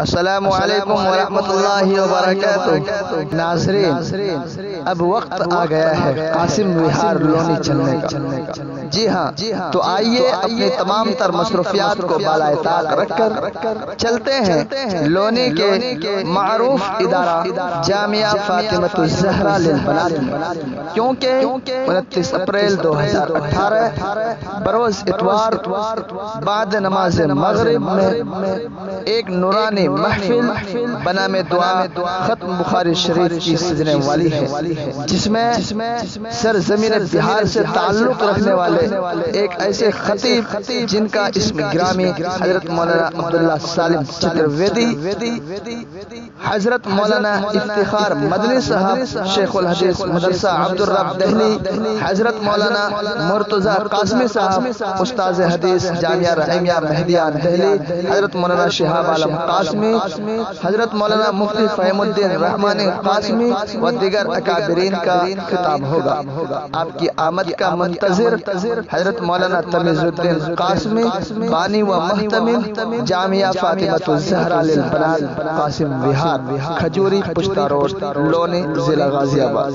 السلام علیکم ورحمۃ اللہ وبرکاتہ۔ ناظرین، اب وقت آ گیا ہے قاسم وہار لونی چلنے کا۔ جی ہاں، تو آئیے اپنی تمام تر مصروفیات کو بالائے طاق رکھ کر چلتے ہیں لونی کے معروف ادارہ جامعہ فاطمۃ الزہرا للبنات میں، کیونکہ 29 اپریل 2018 بروز اتوار بعد نماز مغرب میں ایک نورانی محفل بنام دعا ختم بخاری شریف کی سجنے والی ہے، جس میں سرزمین بہار سے تعلق رکھنے والے ایک ایسے خطیب جن کا اسم گرامی حضرت مولانا عبداللہ سالم چترویدی، حضرت مولانا افتخار مدنی صاحب شیخ الحدیث مدرسہ عبدالرب دہلی، حضرت مولانا مرتضی قاسمی صاحب استاذ حدیث جامعہ رحیمیہ مہدیان دہلی، حضرت مولانا شہاب عالم قاسمی، حضرت مولانا مفتی فہیم الدین رحمانی قاسمی و دیگر اکابرین کا خطاب ہوگا۔ آپ کی آمد کا منتظر حضرت مولانا تمیز الدین قاسمی، بانی و محتمم جامعہ فاطمۃ الزہرا للبنات، قاسم وہار، کھجوری پشتا روڈ، لونی، ضلع غازی آباد۔